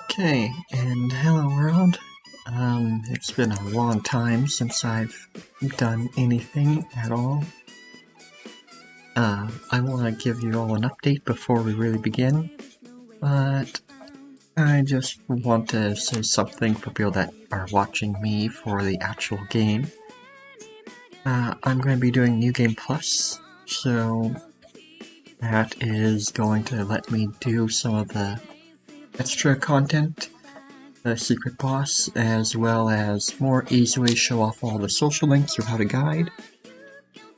Okay, and hello world. It's been a long time since I've done anything at all. I want to give you all an update before we really begin, but I just want to say something for people that are watching me for the actual game. I'm going to be doing New Game Plus, so that is going to let me do some of the extra content, the secret boss, as well as more easily show off all the social links without a guide.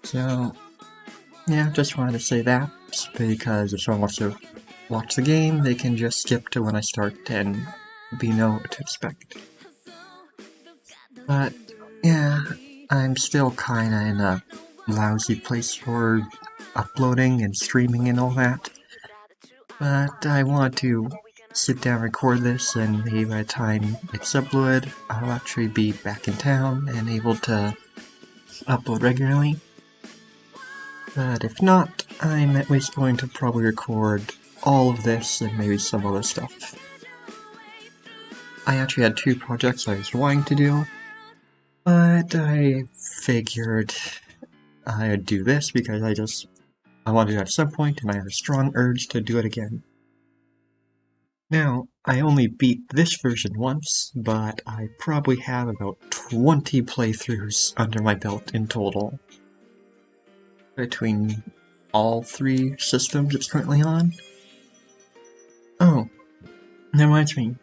So, yeah, just wanted to say that, because if someone wants to watch the game, they can just skip to when I start and know what to expect. But, yeah, I'm still kinda in a lousy place for uploading and streaming and all that. But I want to sit down, record this, and maybe by the time it's uploaded, I'll actually be back in town and able to upload regularly. But if not, I'm at least going to probably record all of this and maybe some other stuff. I actually had two projects I was wanting to do, but I figured I'd do this because I wanted to do it at some point and I have a strong urge to do it again. Now, I only beat this version once, but I probably have about 20 playthroughs under my belt in total. Between all three systems it's currently on. Oh, that reminds me.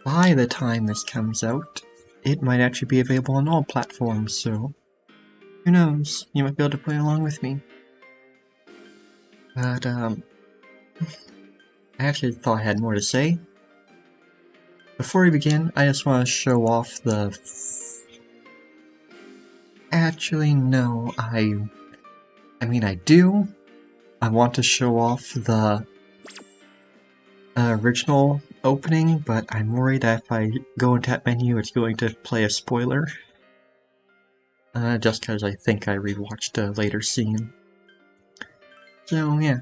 By the time this comes out, it might actually be available on all platforms, so who knows, you might be able to play along with me. But, I actually thought I had more to say. Before we begin, I just want to show off the... Actually, no, I mean, I do. I want to show off the original opening, but I'm worried that if I go into that menu, it's going to play a spoiler. Just because I think I rewatched a later scene. So, yeah.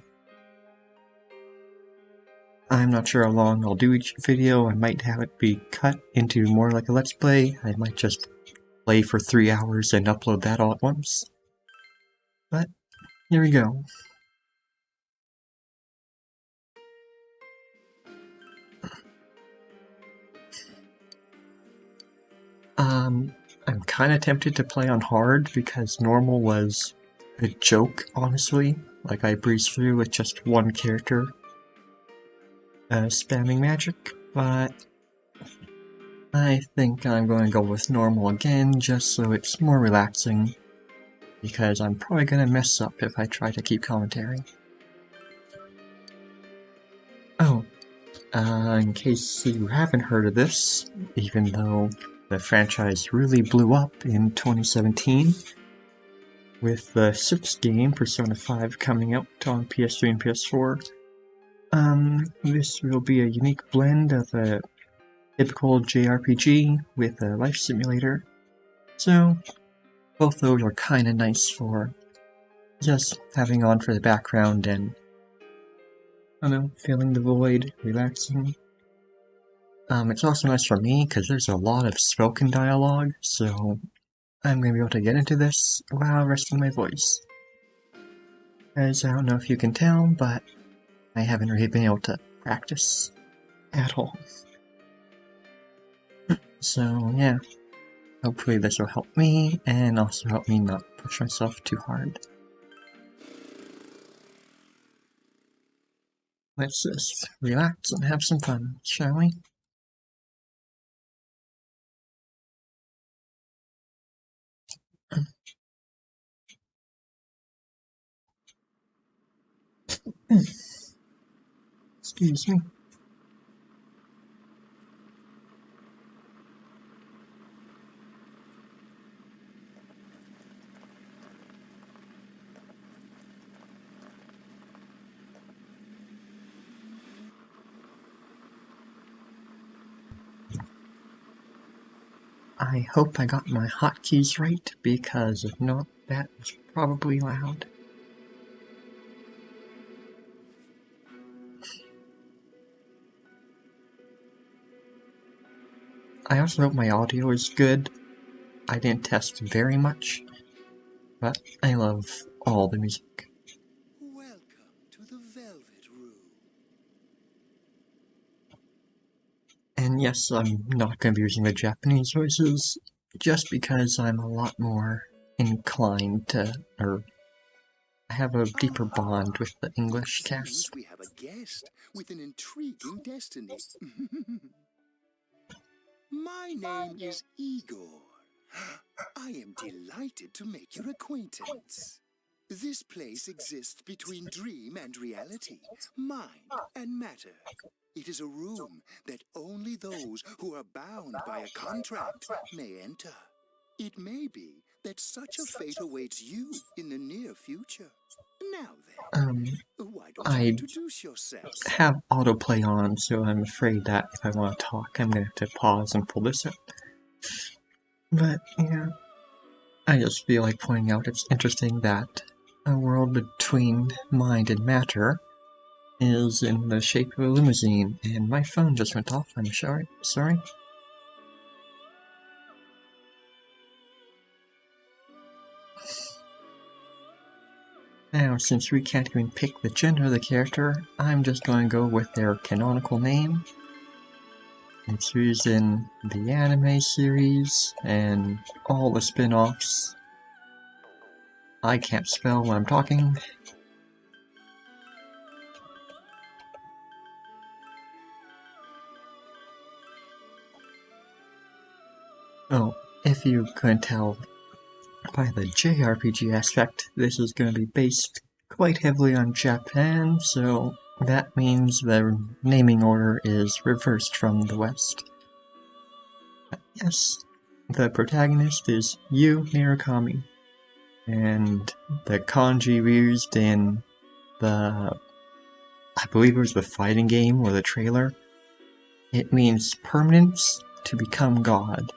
I'm not sure how long I'll do each video. I might have it be cut into more like a Let's Play. I might just play for 3 hours and upload that all at once. But, here we go. I'm kinda tempted to play on hard because normal was a joke, honestly. Like, I breezed through with just one character spamming magic, but I think I'm going to go with normal again just so it's more relaxing, because I'm probably going to mess up if I try to keep commentary. Oh, in case you haven't heard of this, even though the franchise really blew up in 2017, with the 6th game, Persona 5, coming out on PS3 and PS4, this will be a unique blend of a typical JRPG with a life simulator. So, both those are kinda nice for just having on for the background and, I don't know, filling the void, relaxing. It's also nice for me because there's a lot of spoken dialogue, so I'm gonna be able to get into this while resting my voice. As I don't know if you can tell, but I haven't really been able to practice at all. So yeah, hopefully this will help me, and also help me not push myself too hard. Let's just relax and have some fun, shall we? Excuse me. I hope I got my hotkeys right, because if not, that was probably loud. I also hope my audio is good. I didn't test very much, but I love all the music. Welcome to the Velvet Room. And yes, I'm not going to be using the Japanese voices, just because I'm a lot more inclined to, or I have a deeper bond with the English It cast. seems we have a guest with an intriguing destiny. My name is Igor. I am delighted to make your acquaintance. This place exists between dream and reality, mind and matter. It is a room that only those who are bound by a contract may enter. It may be that such a fate awaits you in the near future. Now then, why don't you I introduce yourself? have autoplay on, so I'm afraid that if I want to talk, I'm going to have to pause and pull this up. But, yeah, I just feel like pointing out it's interesting that a world between mind and matter is in the shape of a limousine, and my phone just went off, I'm sorry. Now, since we can't even pick the gender of the character, I'm just going to go with their canonical name. It's used in the anime series and all the spin-offs. I can't spell when I'm talking. Oh, if you couldn't tell by the JRPG aspect, this is going to be based quite heavily on Japan, so that means the naming order is reversed from the West. But yes, the protagonist is Yu Murakami, and the kanji used in the, I believe it was the fighting game or the trailer, it means permanence to become God.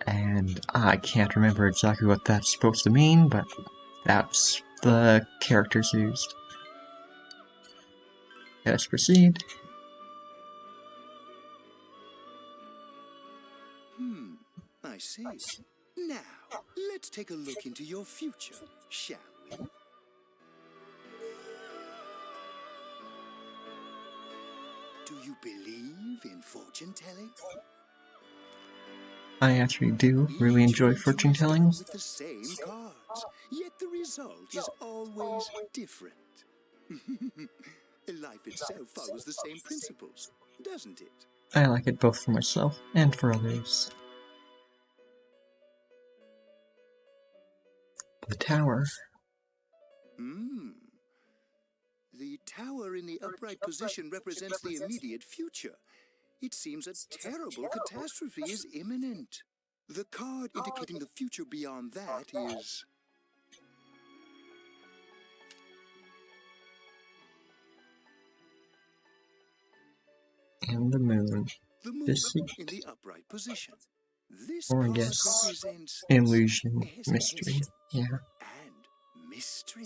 And I can't remember exactly what that's supposed to mean, but that's the characters used. Let us proceed. I see. Now, let's take a look into your future, shall we? Do you believe in fortune-telling? I actually do really enjoy fortune telling. With the same cards, yet the result is always different. Life itself follows the same principles, doesn't it? I like it both for myself and for others. The tower. The tower in the upright position represents the immediate future. It seems a terrible catastrophe is imminent. The card indicating the future beyond that is... And the moon. the moon Deceit. in the upright position. This Or I card guess represents illusion, mystery. hesitation Yeah. and mystery.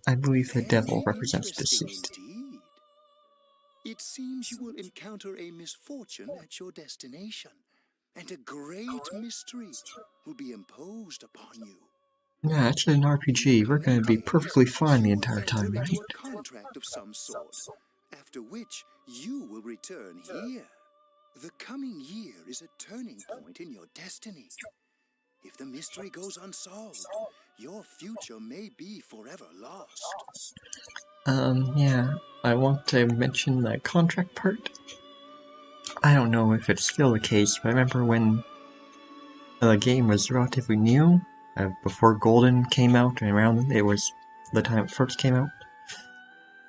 I believe the devil Very represents interesting deceit. indeed. It seems you will encounter a misfortune at your destination, and a great mystery will be imposed upon you. Yeah, it's an RPG. We're going to be perfectly fine the entire time, right? Into a contract of some sort, after which you will return here. The coming year is a turning point in your destiny. If the mystery goes unsolved, your future may be forever lost. Yeah, I want to mention the contract part. I don't know if it's still the case, but I remember when the game was relatively new, before Golden came out, and around it was the time it first came out.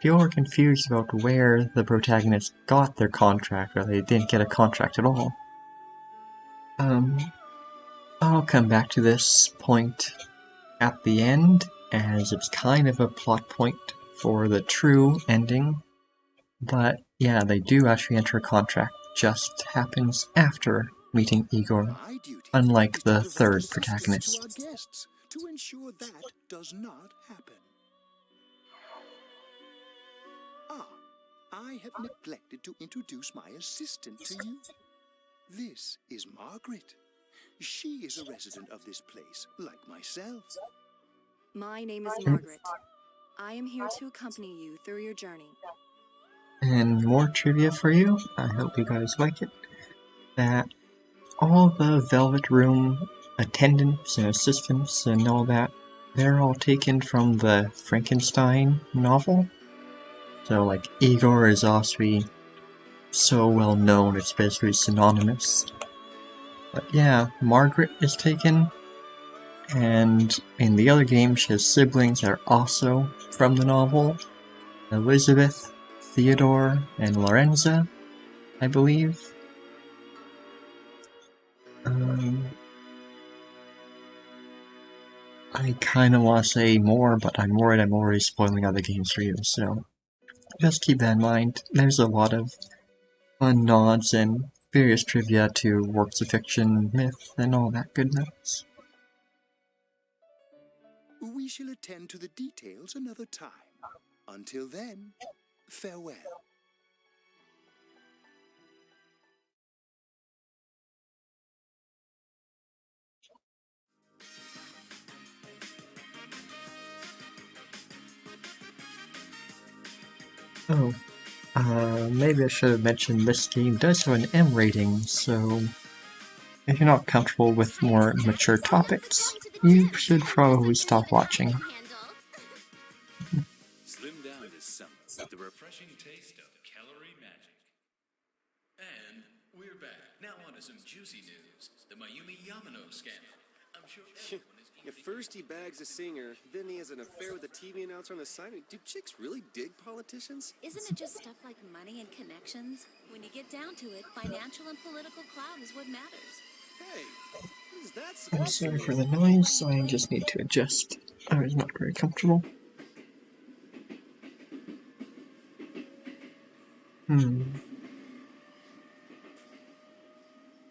People were confused about where the protagonists got their contract, or they didn't get a contract at all. I'll come back to this point at the end, as it's kind of a plot point for the true ending. But yeah, they do actually enter a contract, just happens after meeting Igor, unlike the third protagonist. To our guests to ensure that does not happen. I have neglected to introduce my assistant to you. This is Margaret. She is a resident of this place, like myself. My name is Margaret. I am here to accompany you through your journey. And more trivia for you, I hope you guys like it, that all the Velvet Room attendants and assistants and all that, they're all taken from the Frankenstein novel. So like Igor is also so well known, it's basically synonymous. But yeah, Margaret is taken, and in the other game she has siblings that are also from the novel. Elizabeth, Theodore, and Lorenza, I believe. I kinda wanna say more, but I'm worried I'm already spoiling other games for you, so just keep that in mind. There's a lot of fun nods and various trivia to works of fiction, myth, and all that goodness. We shall attend to the details another time. Until then, farewell. Oh, maybe I should have mentioned this game does have an M rating, so if you're not comfortable with more mature topics, you should probably stop watching. Slim down this summer with the refreshing taste of calorie magic. And we're back. Now on to some juicy news. The Mayumi Yamano scandal. I'm sure everyone is At first he bags a singer, then he has an affair with a TV announcer on the side. Do chicks really dig politicians? Isn't it just stuff like money and connections? When you get down to it, financial and political clout is what matters. Hey, what is that I'm supposed to sorry mean? for the noise, I just need to adjust. I was not very comfortable.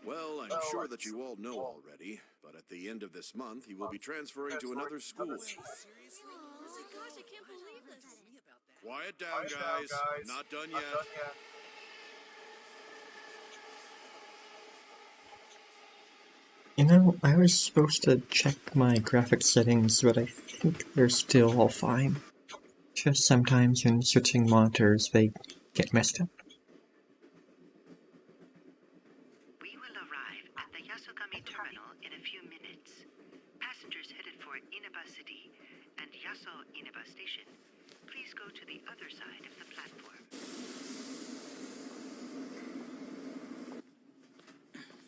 Well, I'm sure that you all know already, but at the end of this month, he will be transferring to another school. Gosh, I can't believe this. Quiet down, guys. I'm not done yet. You know, I was supposed to check my graphics settings, but I think they're still all fine. Just sometimes when switching monitors, they get messed up. We will arrive at the Yasogami terminal in a few minutes. Passengers headed for Inaba City and Yaso Inaba Station, please go to the other side of the platform.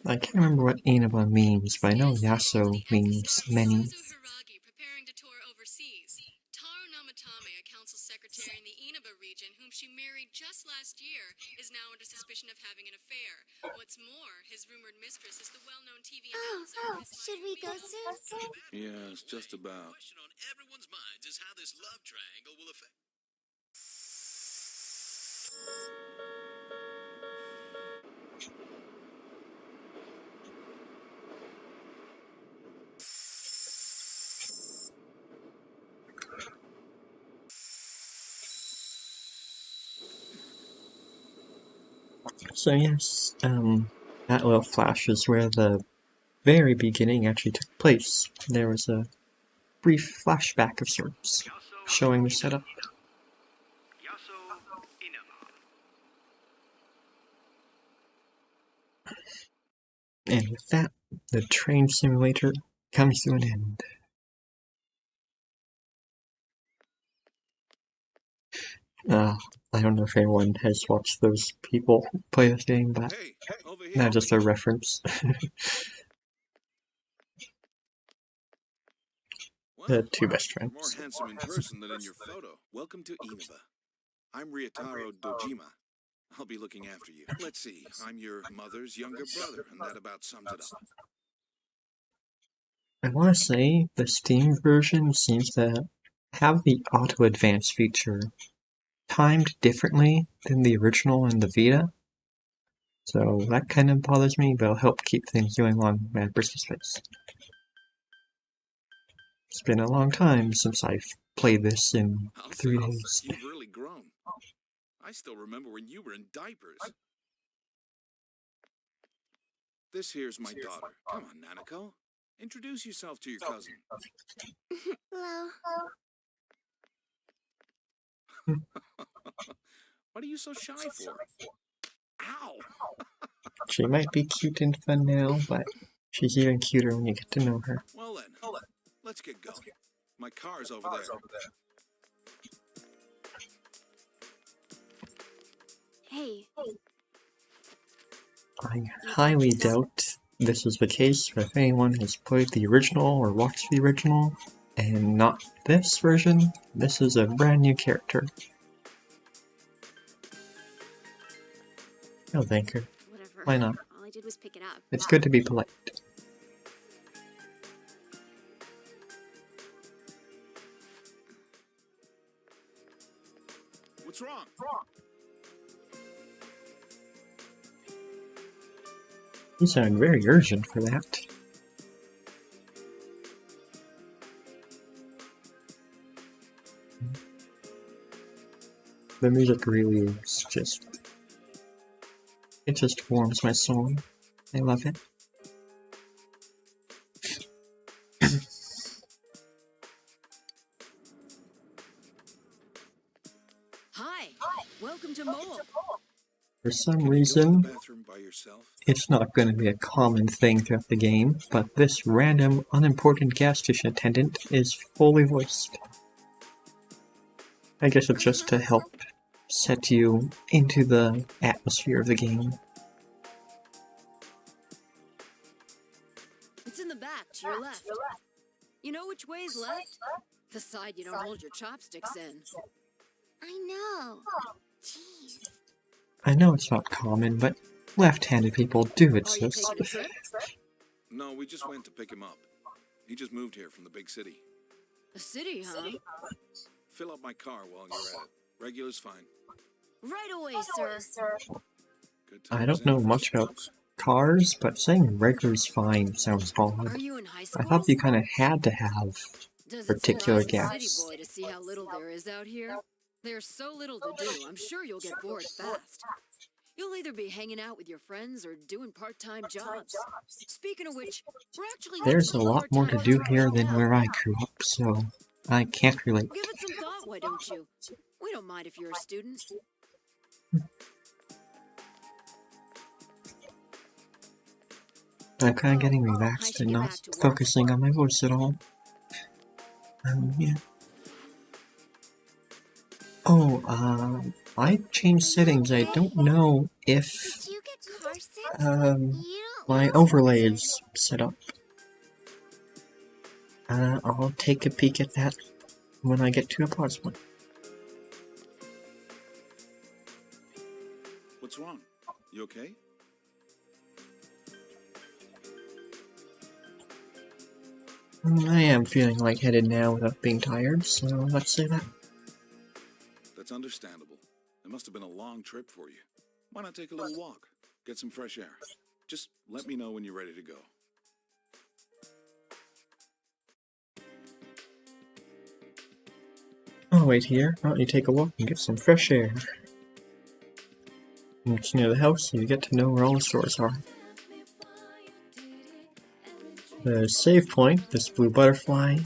I can't remember what Inaba means, but I know Yaso means many. Preparing to tour overseas. Taro Namatame, a council secretary in the Inaba region, whom she married just last year, is now under suspicion of having an affair. What's more, his rumored mistress is the well-known TV announcer. Should we go soon? Yes, just about. The question on everyone's minds is how this love triangle will affect. So yes, that little flash is where the very beginning actually took place. There was a brief flashback of sorts, showing the setup. Yaso Inaba. And with that, the train simulator comes to an end. I don't know if anyone has watched those people play this game, but Hey, over here. not just a reference. Wow, The two best you're more friends. handsome in person than in your photo. Welcome to Inaba. I'm Ryotaro Dojima. I'll be looking after you. Let's see, I'm your mother's younger brother, and that about sums it up. I want to say the Steam version seems to have the auto advance feature timed differently than the original and the Vita. So that kind of bothers me, but it'll help keep things going along at Bristol pace. It's been a long time since I've played this in I'll 3 say, days. you've really grown. I still remember when you were in diapers. This here's my daughter. Come on, Nanako. Introduce yourself to your cousin. Hello. What are you so shy for? Ow! She might be cute and fun now, but she's even cuter when you get to know her. Well then, let's get going. My car's over there. Hey. I highly doubt this is the case, but if anyone has played the original or watched the original, and not this version, this is a brand new character. No, thank her. Whatever. Why not? All I did was pick it up. It's good to be polite. What's wrong? You sound very urgent for that. The music really is just... it just warms my soul. I love it. Hi, welcome to Mole. For some Can you go to reason, the bathroom by yourself? it's not going to be a common thing throughout the game, but this random, unimportant gas station attendant is fully voiced. I guess it's just to help set you into the atmosphere of the game. It's in the back, to your left. You know which way's left? The side you don't hold your chopsticks in. I know. Jeez. I know it's not common, but left-handed people do Are you exist. taking a trip? No, we just went to pick him up. He just moved here from the big city. A city, huh? Fill up my car while you're at it. Regular's fine. Right away, sir. Good I times don't know and much about first cars, but saying regular's fine sounds Are odd. you in high I school? thought you kind of had to have Does it particular surprise a gas. city boy to see how little there is out here? There's so little to do, I'm sure you'll get bored fast. You'll either be hanging out with your friends or doing part-time jobs. Speaking of which, we're actually There's a looking for lot more to part-time do work here right than now. where I grew up, so I can't relate. Give it some thought, why don't you? We don't mind if you're a student. I'm kind of getting I relaxed should and get not back to work. focusing on my voice at all. Yeah. Oh, I changed settings. I don't know if Did you get car sick? um You don't my look overlay so is set up. I'll take a peek at that when I get to a pause point. What's wrong? You okay? I am feeling lightheaded now without being tired, so let's say that. That's understandable. It must have been a long trip for you. Why not take a little walk? Get some fresh air. Just let me know when you're ready to go. I'll wait here. Why don't you take a walk and get some fresh air? It's near the house, so you get to know where all the stores are. The save point, this blue butterfly,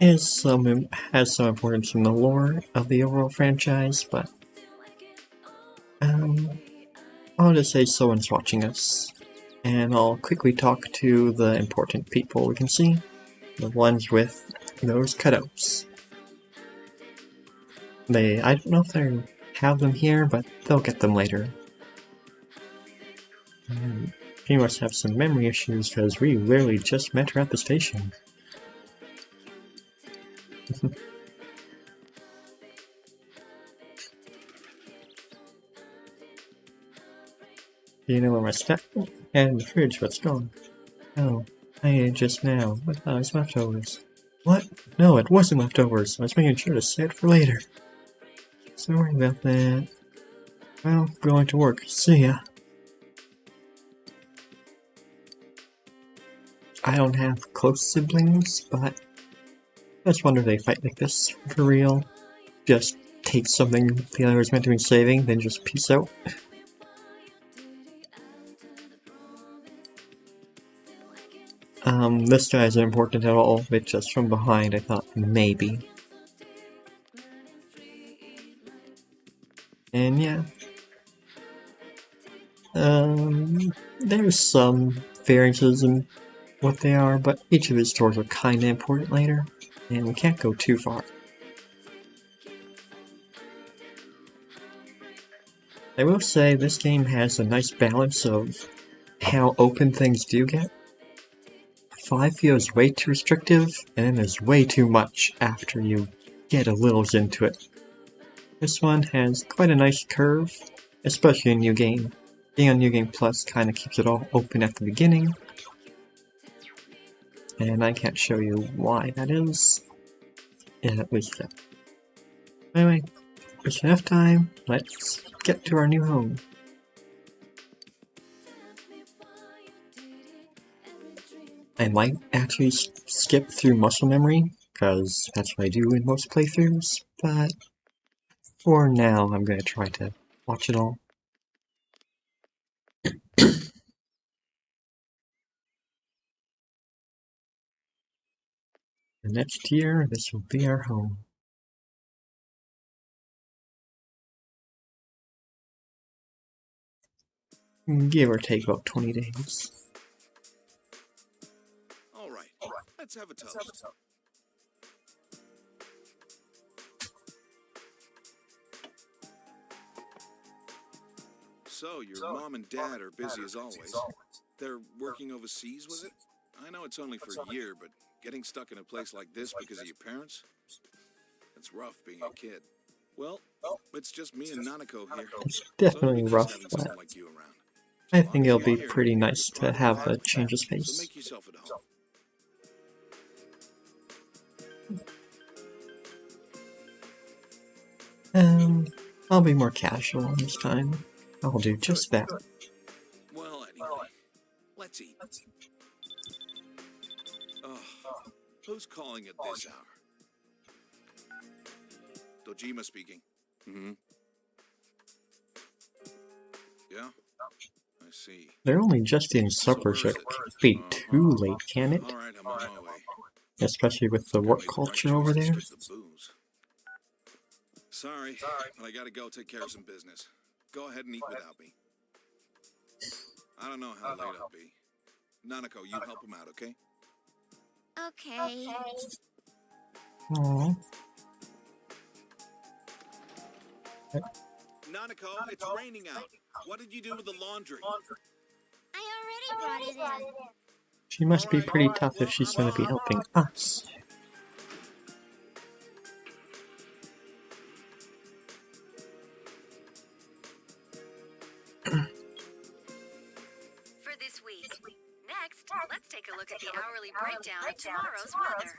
has some importance in the lore of the overall franchise, but I'll just say someone's watching us, and I'll quickly talk to the important people we can see, the ones with those cutouts. I don't know if they have them here, but they'll get them later. He must have some memory issues, because we literally just met her at the station. Do you know where my stuff? And in the fridge, what's gone? Oh, I ate it just now. I thought it was leftovers. What? No, it wasn't leftovers. I was making sure to save it for later. Sorry about that. Well, going to work. See ya. I don't have close siblings, but I just wonder if they fight like this for real. Just take something the other is meant to be saving, then just peace out. This guy isn't important at all, but just from behind I thought maybe. And yeah. There's some variances in what they are, but each of these stores are kinda important later, and we can't go too far. I will say this game has a nice balance of how open things do get. 5 feels way too restrictive, and then there's way too much after you get a little into it. This one has quite a nice curve, especially in New Game. Being on New Game Plus kinda keeps it all open at the beginning, and I can't show you why that is. At least that. Anyway, there's enough time, let's get to our new home. I might actually skip through muscle memory, because that's what I do in most playthroughs, but for now I'm going to try to watch it all. And next year, this will be our home. Give or take about 20 days. All right, let's have a toast. So, your mom and dad are busy as always. They're working overseas, was it? I know it's only for a year, but getting stuck in a place like this because of your parents? It's rough being a kid. Well, it's just me and Nanako here. It's definitely rough, having but someone like you around. I think it'll be pretty nice to have a change of So pace. make yourself at home. I'll be more casual this time. I'll do just that. Well, anyway, let's eat. Oh, who's calling at this hour? Dojima speaking. Mm-hmm. Yeah? I see. They're only just in supper, so it can't be too late, can it? Alright, I'm on my way. Especially with the work culture over there. Sorry, but I gotta go take care of some business. Go ahead and eat without me. I don't know how late I'll be. Nanako, you help him out, okay? Okay. Aww. Nanako, it's raining out. What did you do with the laundry? I already brought it in. She must be pretty tough if she's gonna be helping us. For this week. Next, let's take a look at the hourly breakdown of tomorrow's weather.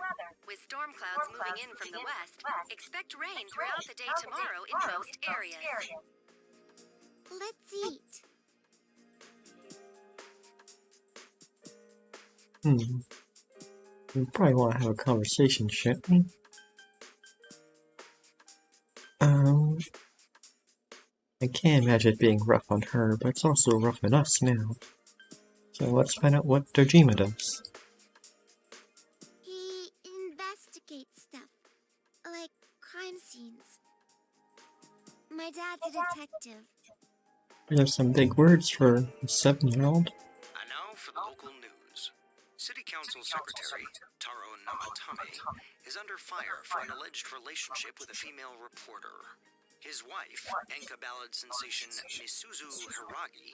With storm clouds moving in from the west, expect rain throughout the day tomorrow in most areas. Let's eat. We probably want to have a conversation, shouldn't we? I can't imagine it being rough on her, but it's also rough on us now. So let's find out what Dojima does. He investigates stuff, like crime scenes. My dad's a detective. There's some big words for a 7-year-old. And now for the local news. City Council Secretary Taro Namatame is under fire for an alleged relationship with a female reporter. His wife, Enka ballad sensation Misuzu Hiragi,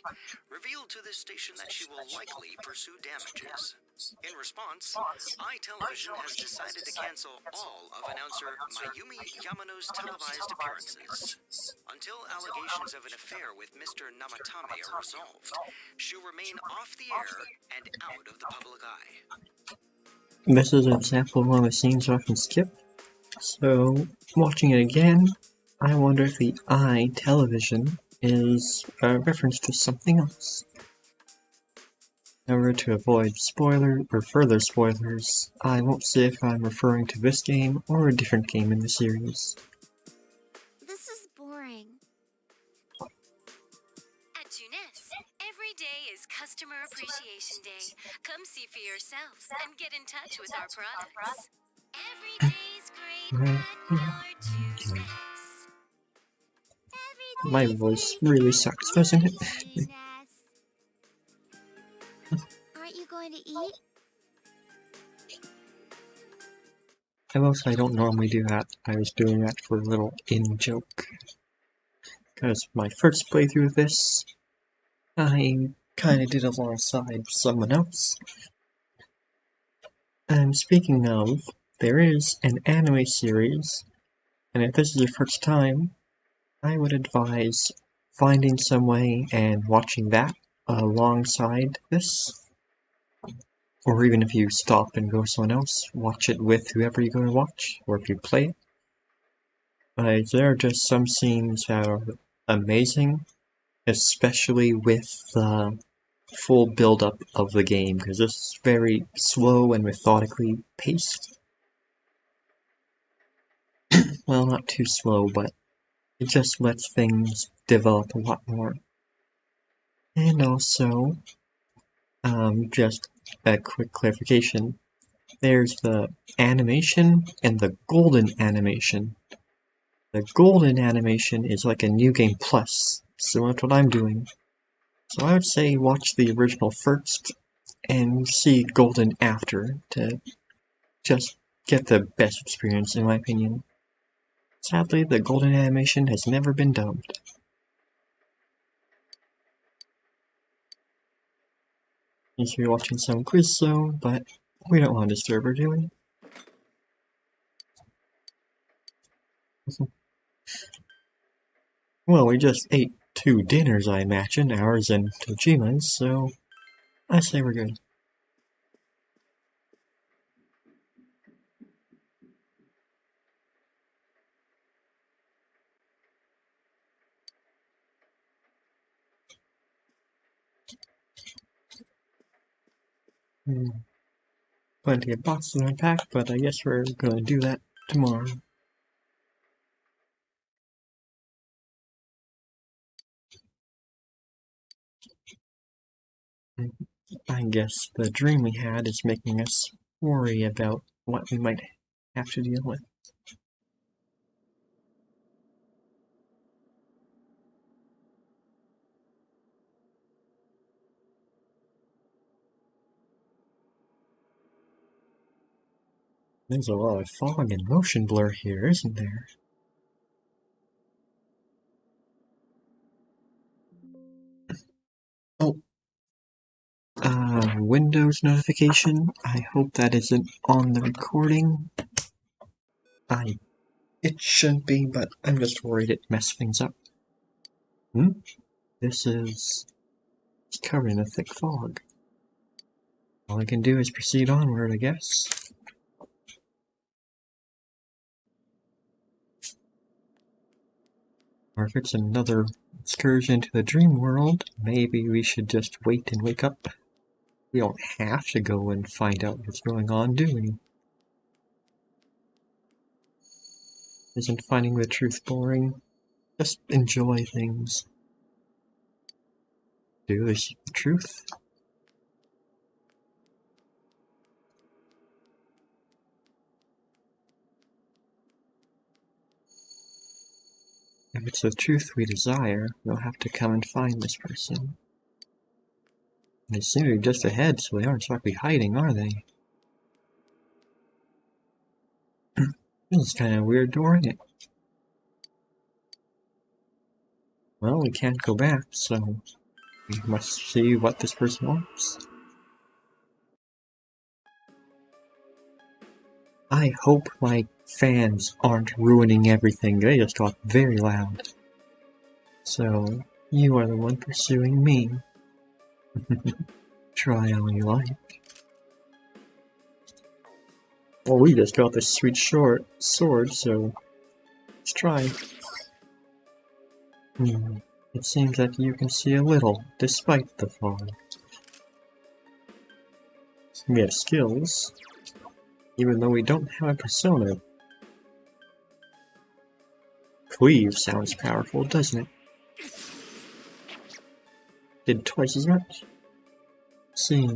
revealed to this station that she will likely pursue damages. In response, iTelevision has decided to cancel all of announcer Mayumi Yamano's televised appearances. Until allegations of an affair with Mr. Namatame are resolved, she'll remain off the air and out of the public eye. This is an example of one of the scenes I can skip. So, watching it again, I wonder if the I television is a reference to something else. In order to avoid spoilers or further spoilers, I won't say if I'm referring to this game or a different game in the series. This is boring. At Tunis, every day is Customer Appreciation Day. Come see for yourself and get in touch with our products. Every day's great at your Juiceness. My voice really sucks, doesn't it? Aren't you going to eat? I will say I don't normally do that. I was doing that for a little in-joke. Because my first playthrough of this, I kinda did alongside someone else. And speaking of, there is an anime series, and if this is your first time, I would advise finding some way and watching that alongside this. Or even if you stop and go someone else, watch it with whoever you're going to watch, or if you play it. There are just some scenes that are amazing, especially with the full build-up of the game, because it's very slow and methodically paced. Well, not too slow, but it just lets things develop a lot more. And also, just a quick clarification, there's the animation and the golden animation. The golden animation is like a New Game Plus, similar to what I'm doing. So I would say watch the original first, and see golden after, to just get the best experience in my opinion. Sadly, the golden animation has never been dubbed. You should be watching some quiz zone, but we don't want to disturb her, do we? Well, we just ate 2 dinners, I imagine, ours and Tojima's, so I say we're good. Plenty of boxes to unpack, but I guess we're gonna do that tomorrow. I guess the dream we had is making us worry about what we might have to deal with. There's a lot of fog and motion blur here, isn't there? Oh. Windows notification. I hope that isn't on the recording. It shouldn't be, but I'm just worried it messed things up. This is covered in a thick fog. All I can do is proceed onward, I guess. Or if it's another excursion to the dream world, maybe we should just wait and wake up. We don't have to go and find out what's going on, do we? Isn't finding the truth boring? Just enjoy things. Do they seek the truth? If it's the truth we desire, we'll have to come and find this person. They seem to be just ahead, so they aren't exactly hiding, are they? This is kind of weird door, isn't it? Well, we can't go back, so we must see what this person wants. I hope my fans aren't ruining everything. They just talk very loud. So, you are the one pursuing me. Try all you like. Well, we just got this sweet short sword, so let's try. It seems that you can see a little, despite the fog. We have skills, even though we don't have a persona. Cleave sounds powerful, doesn't it? Did twice as much. See,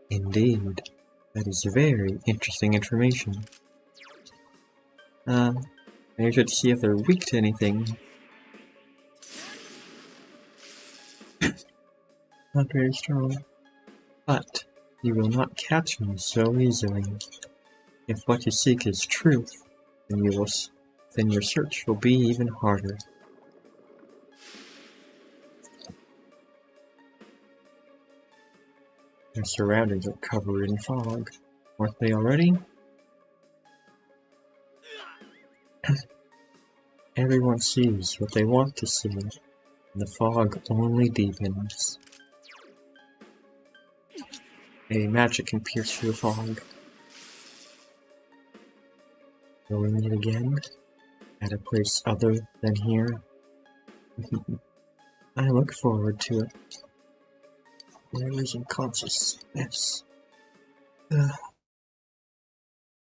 indeed. That is very interesting information. Maybe I should see if they're weak to anything. Not very strong. But you will not catch me so easily. If what you seek is truth, then then your search will be even harder. Their surroundings are covered in fog. Weren't they already? Everyone sees what they want to see, and the fog only deepens. A magic can pierce through the fog. Will we meet again? At a place other than here? I look forward to it. There is unconsciousness.